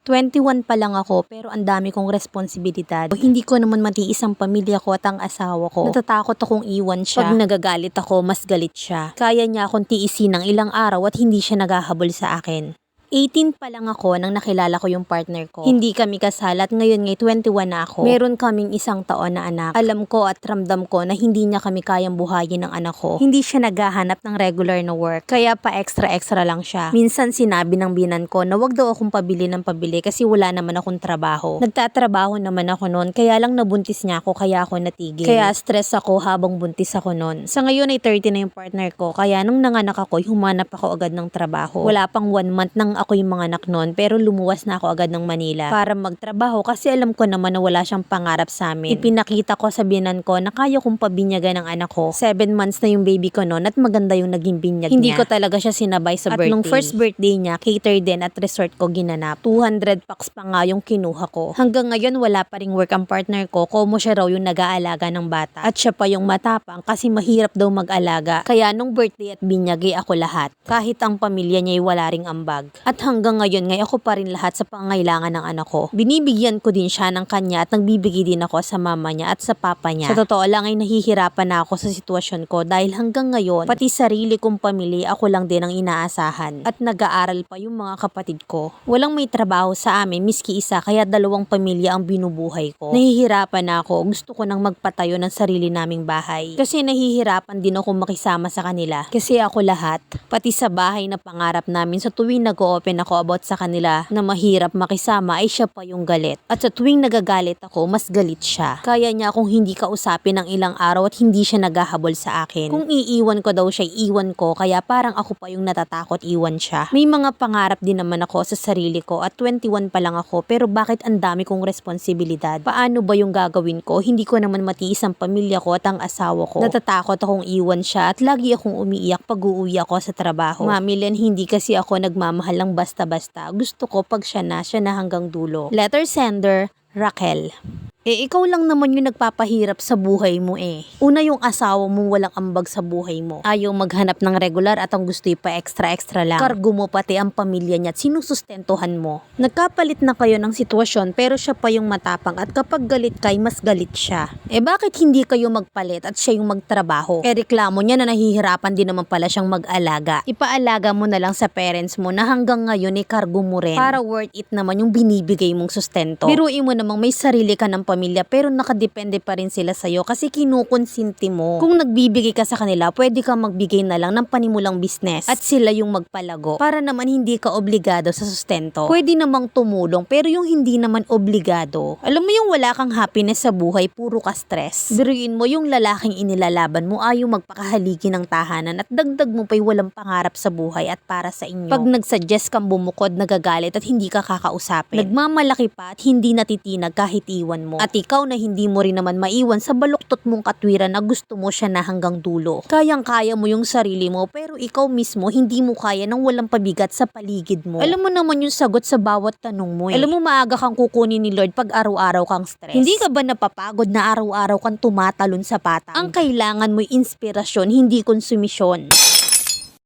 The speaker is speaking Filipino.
21 pa lang ako pero ang dami kong responsibilidad. Hindi ko naman matiis ang pamilya ko at ang asawa ko. Natatakot akong iwan siya. Pag nagagalit ako, mas galit siya. Kaya niya akong tiisin ng ilang araw at hindi siya naghahabol sa akin. 18 pa lang ako nang nakilala ko yung partner ko. Hindi kami kasal at ngayon 21 na ako. Meron kaming 1 taon na anak. Alam ko at ramdam ko na hindi niya kami kayang buhayin ng anak ko. Hindi siya naghahanap ng regular na work. Kaya pa extra lang siya. Minsan sinabi ng binan ko na wag daw akong pabili ng pabili kasi wala naman akong trabaho. Nagtatrabaho naman ako noon kaya lang nabuntis niya ako kaya ako natigil. Kaya stress ako habang buntis ako noon. Sa ngayon 30 na yung partner ko kaya nung nanganak ako humanap ako agad ng trabaho. Wala pang 1 month nang ako yung mga anak noon pero lumuwas na ako agad ng Manila para magtrabaho kasi alam ko naman na wala siyang pangarap sa amin. Ipinakita ko sa binan ko na kaya kong pabinyagan ng anak ko. 7 months na yung baby ko noon at maganda yung naging binyag niya. Hindi ko talaga siya sinabay sa birthday. At nung first birthday niya, cater din at resort ko ginanap. 200 packs pa nga yung kinuha ko. Hanggang ngayon wala pa ring work ang partner ko, komo siya raw yung nag-aalaga ng bata. At siya pa yung matapang kasi mahirap daw mag-alaga. Kaya nung birthday at binyag ako lahat. Kahit ang pamilya niya wala ring ambag. At hanggang ngayon ako pa rin lahat sa pangangailangan ng anak ko. Binibigyan ko din siya ng kanya at nagbibigay din ako sa mama niya at sa papa niya. Sa totoo lang ay nahihirapan na ako sa sitwasyon ko dahil hanggang ngayon, pati sarili kong pamilya ako lang din ang inaasahan. At nag-aaral pa yung mga kapatid ko. Walang may trabaho sa amin, miski isa, kaya 2 pamilya ang binubuhay ko. Nahihirapan na ako, gusto ko nang magpatayo ng sarili naming bahay. Kasi nahihirapan din ako makisama sa kanila. Kasi ako lahat, pati sa bahay na pangarap namin sa tuwing nag-o-open ako about sa kanila na mahirap makisama ay siya pa yung galit. At sa tuwing nagagalit ako, mas galit siya. Kaya niya akong hindi kausapin ng ilang araw at hindi siya naghahabol sa akin. Kung iiwan ko daw siya, iwan ko kaya parang ako pa yung natatakot iwan siya. May mga pangarap din naman ako sa sarili ko at 21 pa lang ako pero bakit ang dami kong responsibilidad? Paano ba yung gagawin ko? Hindi ko naman matiis ang pamilya ko at ang asawa ko. Natatakot akong iwan siya at lagi akong umiiyak pag uuwi ako sa trabaho. Mami Len, hindi kasi ako nagmamahal lang basta-basta. Gusto ko pag siya na hanggang dulo. Letter sender, Raquel. Ikaw lang naman yung nagpapahirap sa buhay mo Una yung asawa mo walang ambag sa buhay mo. Ayaw maghanap ng regular at ang gusto pa extra lang. Kargo mo pati ang pamilya niya at sinusustentuhan mo. Nagkapalit na kayo ng sitwasyon pero siya pa yung matapang at kapag galit kay mas galit siya. Bakit hindi kayo magpalit at siya yung magtrabaho? Reklamo niya na nahihirapan din naman pala siyang mag-alaga. Ipaalaga mo na lang sa parents mo na hanggang ngayon kargo mo rin. Para worth it naman yung binibigay mong sustento. Biruin mo namang may sarili ka ng pamilya pero nakadepende pa rin sila sa'yo kasi kinukonsinti mo. Kung nagbibigay ka sa kanila, pwede kang magbigay na lang ng panimulang business at sila yung magpalago para naman hindi ka obligado sa sustento. Pwede namang tumulong pero yung hindi naman obligado. Alam mo yung wala kang happiness sa buhay, puro ka stress. Biruin mo yung lalaking inilalaban mo ayaw magpakahaligi ng tahanan at dagdag mo pa'y walang pangarap sa buhay at para sa inyo. Pag nagsuggest kang bumukod, nagagalit at hindi ka kakausapin. Nagmamalaki pa at hindi natitinag kahit iwan mo. At ikaw na hindi mo rin naman maiwan sa baluktot mong katwiran na gusto mo siya na hanggang dulo. Kayang-kaya mo yung sarili mo pero ikaw mismo hindi mo kaya nang walang pabigat sa paligid mo. Alam mo naman yung sagot sa bawat tanong mo Alam mo maaga kang kukunin ni Lord pag araw-araw kang stress. Hindi ka ba napapagod na araw-araw kang tumatalon sa patang? Ang kailangan mo'y inspirasyon, hindi konsumisyon.